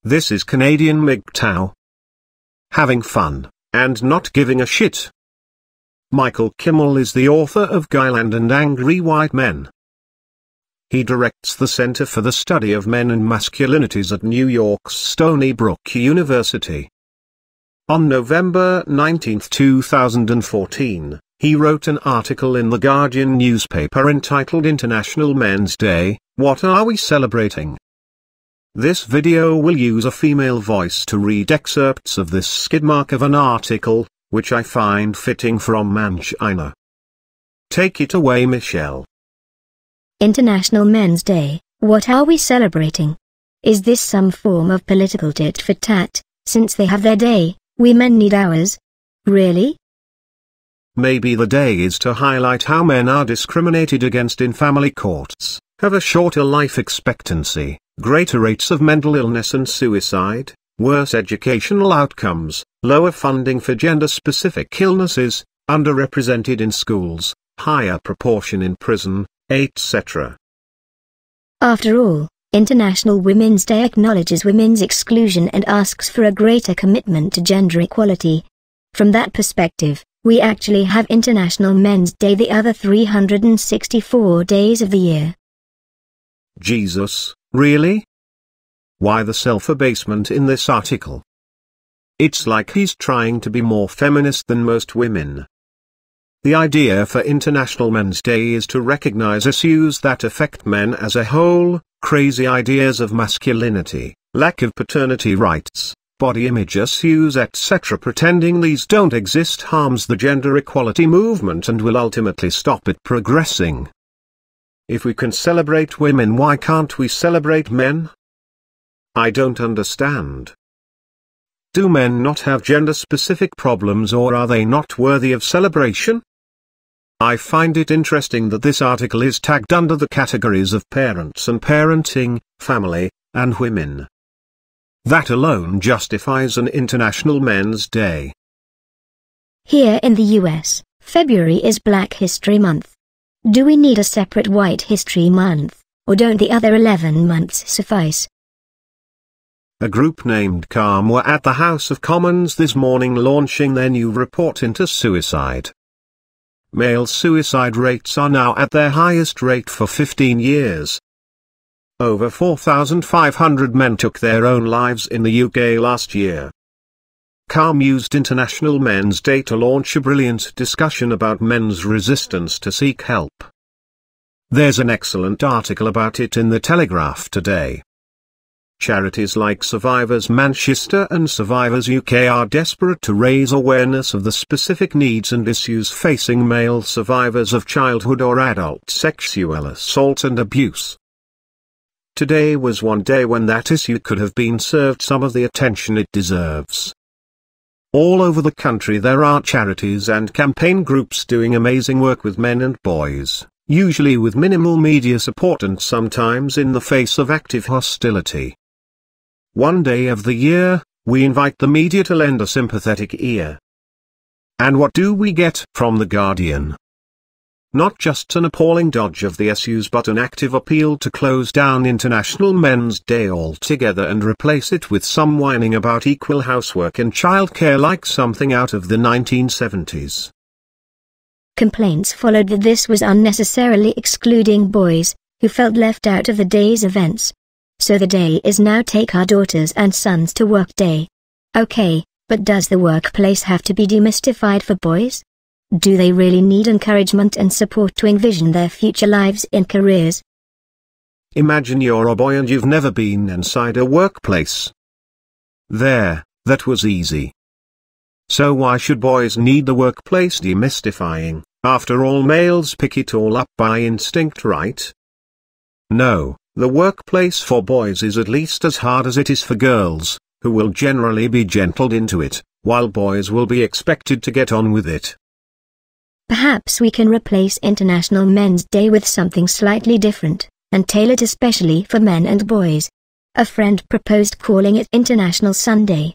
This is Canadian MGTOW. Having fun, and not giving a shit. Michael Kimmel is the author of Guyland and Angry White Men. He directs the Center for the Study of Men and Masculinities at New York's Stony Brook University. On November 19, 2014, he wrote an article in The Guardian newspaper entitled International Men's Day, What Are We Celebrating? This video will use a female voice to read excerpts of this skidmark of an article, which I find fitting from Mangina. Take it away, Michelle. International Men's Day, what are we celebrating? Is this some form of political tit for tat? Since they have their day, we men need ours? Really? Maybe the day is to highlight how men are discriminated against in family courts, have a shorter life expectancy, greater rates of mental illness and suicide, worse educational outcomes, lower funding for gender-specific illnesses, underrepresented in schools, higher proportion in prison, etc. After all, International Women's Day acknowledges women's exclusion and asks for a greater commitment to gender equality. From that perspective, we actually have International Men's Day the other 364 days of the year. Jesus, really? Why the self-abasement in this article? It's like he's trying to be more feminist than most women. The idea for International Men's Day is to recognize issues that affect men as a whole, crazy ideas of masculinity, lack of paternity rights, body image issues, etc. Pretending these don't exist harms the gender equality movement and will ultimately stop it progressing. If we can celebrate women, why can't we celebrate men? I don't understand. Do men not have gender-specific problems, or are they not worthy of celebration? I find it interesting that this article is tagged under the categories of parents and parenting, family, and women. That alone justifies an International Men's Day. Here in the US, February is Black History Month. Do we need a separate White History Month, or don't the other 11 months suffice? A group named CALM were at the House of Commons this morning launching their new report into suicide. Male suicide rates are now at their highest rate for 15 years. Over 4,500 men took their own lives in the UK last year. CALM used International Men's Day to launch a brilliant discussion about men's resistance to seek help. There's an excellent article about it in the Telegraph today. Charities like Survivors Manchester and Survivors UK are desperate to raise awareness of the specific needs and issues facing male survivors of childhood or adult sexual assault and abuse. Today was one day when that issue could have been served some of the attention it deserves. All over the country there are charities and campaign groups doing amazing work with men and boys, usually with minimal media support and sometimes in the face of active hostility. One day of the year, we invite the media to lend a sympathetic ear. And what do we get from The Guardian? Not just an appalling dodge of the issues, but an active appeal to close down International Men's Day altogether and replace it with some whining about equal housework and childcare like something out of the 1970s. Complaints followed that this was unnecessarily excluding boys, who felt left out of the day's events. So the day is now Take Our Daughters and Sons to Work Day. Okay, but does the workplace have to be demystified for boys? Do they really need encouragement and support to envision their future lives and careers? Imagine you're a boy and you've never been inside a workplace. There, that was easy. So why should boys need the workplace demystifying? After all, males pick it all up by instinct, right? No, the workplace for boys is at least as hard as it is for girls, who will generally be gentled into it, while boys will be expected to get on with it. Perhaps we can replace International Men's Day with something slightly different, and tailored especially for men and boys. A friend proposed calling it International Sunday.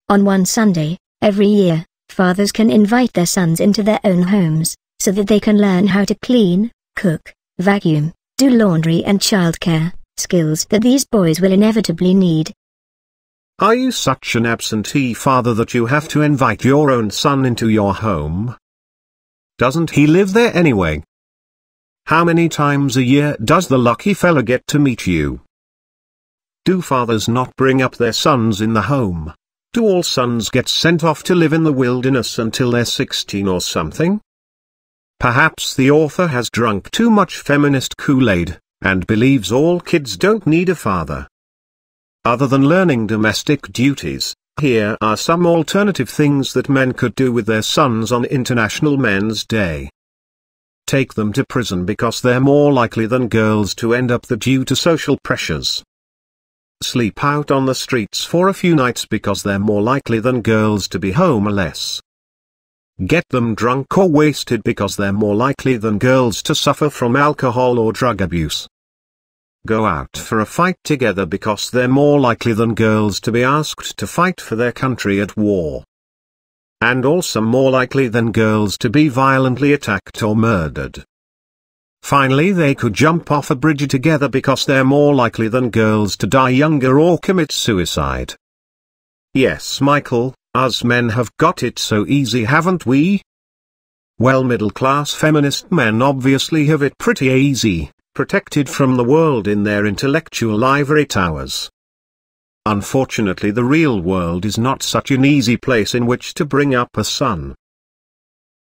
On one Sunday, every year, fathers can invite their sons into their own homes, so that they can learn how to clean, cook, vacuum, do laundry and childcare, skills that these boys will inevitably need. Are you such an absentee father that you have to invite your own son into your home? Doesn't he live there anyway? How many times a year does the lucky fella get to meet you? Do fathers not bring up their sons in the home? Do all sons get sent off to live in the wilderness until they're 16 or something? Perhaps the author has drunk too much feminist Kool-Aid, and believes all kids don't need a father. Other than learning domestic duties, here are some alternative things that men could do with their sons on International Men's Day. Take them to prison because they're more likely than girls to end up there due to social pressures. Sleep out on the streets for a few nights because they're more likely than girls to be homeless. Get them drunk or wasted because they're more likely than girls to suffer from alcohol or drug abuse. Go out for a fight together because they're more likely than girls to be asked to fight for their country at war. And also more likely than girls to be violently attacked or murdered. Finally, they could jump off a bridge together because they're more likely than girls to die younger or commit suicide. Yes, Michael, us men have got it so easy, haven't we? Well, middle-class feminist men obviously have it pretty easy, protected from the world in their intellectual ivory towers. Unfortunately, the real world is not such an easy place in which to bring up a son.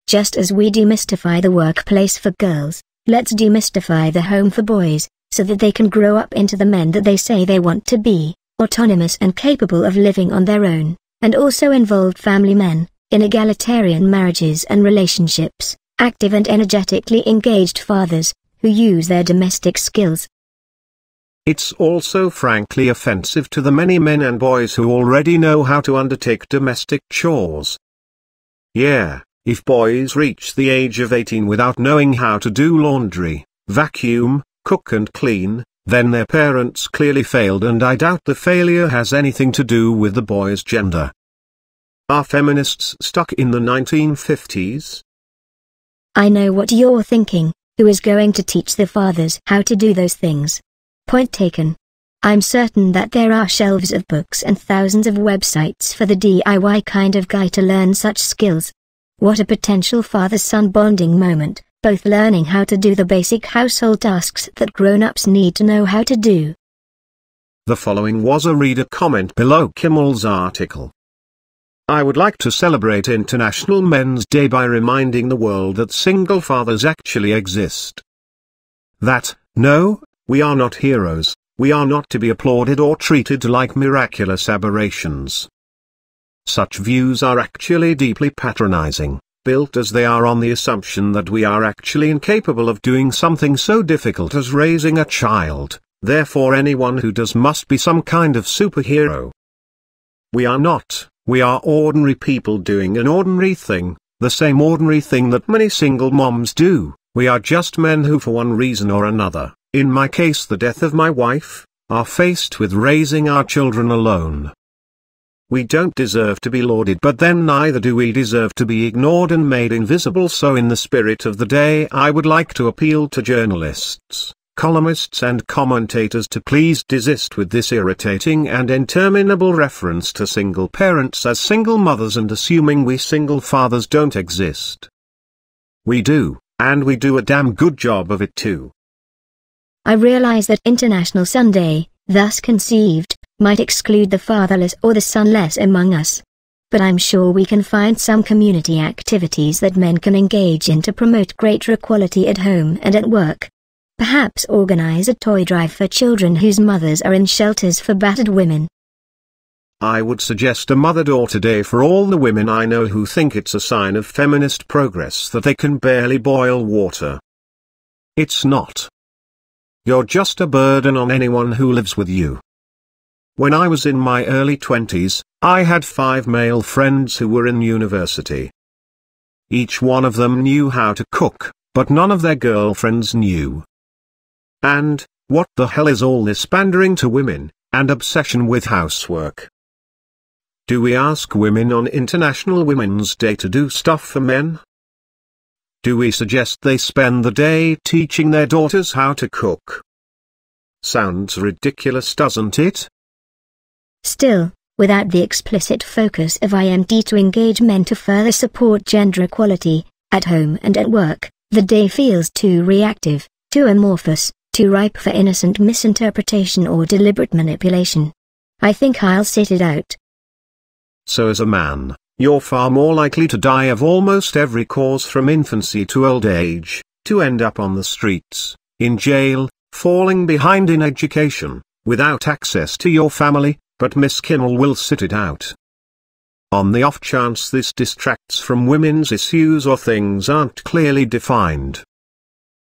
Just as we demystify the workplace for girls, let's demystify the home for boys, so that they can grow up into the men that they say they want to be, autonomous and capable of living on their own, and also involved family men, in egalitarian marriages and relationships, active and energetically engaged fathers, who use their domestic skills. It's also frankly offensive to the many men and boys who already know how to undertake domestic chores. Yeah, if boys reach the age of 18 without knowing how to do laundry, vacuum, cook and clean, then their parents clearly failed, and I doubt the failure has anything to do with the boy's gender. Are feminists stuck in the 1950s? I know what you're thinking. Who is going to teach the fathers how to do those things? Point taken. I'm certain that there are shelves of books and thousands of websites for the DIY kind of guy to learn such skills. What a potential father-son bonding moment, both learning how to do the basic household tasks that grown-ups need to know how to do. The following was a reader comment below Kimmel's article. I would like to celebrate International Men's Day by reminding the world that single fathers actually exist. That, no, we are not heroes, we are not to be applauded or treated like miraculous aberrations. Such views are actually deeply patronizing, built as they are on the assumption that we are actually incapable of doing something so difficult as raising a child, therefore anyone who does must be some kind of superhero. We are not. We are ordinary people doing an ordinary thing, the same ordinary thing that many single moms do. We are just men who for one reason or another, in my case the death of my wife, are faced with raising our children alone. We don't deserve to be lauded, but then neither do we deserve to be ignored and made invisible. So in the spirit of the day, I would like to appeal to journalists, columnists and commentators to please desist with this irritating and interminable reference to single parents as single mothers and assuming we single fathers don't exist. We do, and we do a damn good job of it too. I realize that International Sunday, thus conceived, might exclude the fatherless or the sonless among us. But I'm sure we can find some community activities that men can engage in to promote greater equality at home and at work. Perhaps organize a toy drive for children whose mothers are in shelters for battered women. I would suggest a Mother-Daughter Day for all the women I know who think it's a sign of feminist progress that they can barely boil water. It's not. You're just a burden on anyone who lives with you. When I was in my early 20s, I had 5 male friends who were in university. Each one of them knew how to cook, but none of their girlfriends knew. And, what the hell is all this pandering to women, and obsession with housework? Do we ask women on International Women's Day to do stuff for men? Do we suggest they spend the day teaching their daughters how to cook? Sounds ridiculous, doesn't it? Still, without the explicit focus of IMD to engage men to further support gender equality, at home and at work, the day feels too reactive, too amorphous, too ripe for innocent misinterpretation or deliberate manipulation. I think I'll sit it out. So as a man, you're far more likely to die of almost every cause from infancy to old age, to end up on the streets, in jail, falling behind in education, without access to your family, but Miss Kimmel will sit it out. On the off chance this distracts from women's issues or things aren't clearly defined.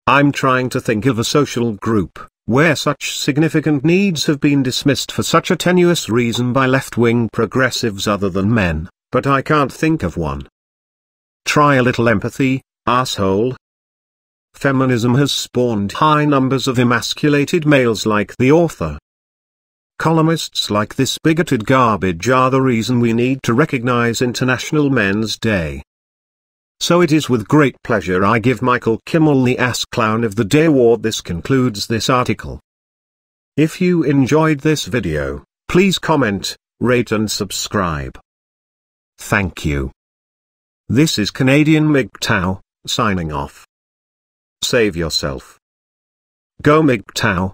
I'm trying to think of a social group, where such significant needs have been dismissed for such a tenuous reason by left-wing progressives other than men, but I can't think of one. Try a little empathy, asshole. Feminism has spawned high numbers of emasculated males like the author. Columnists like this bigoted garbage are the reason we need to recognize International Men's Day. So it is with great pleasure I give Michael Kimmel the Ass Clown of the Day award. This concludes this article. If you enjoyed this video, please comment, rate and subscribe. Thank you. This is Canadian MGTOW, signing off. Save yourself. Go MGTOW.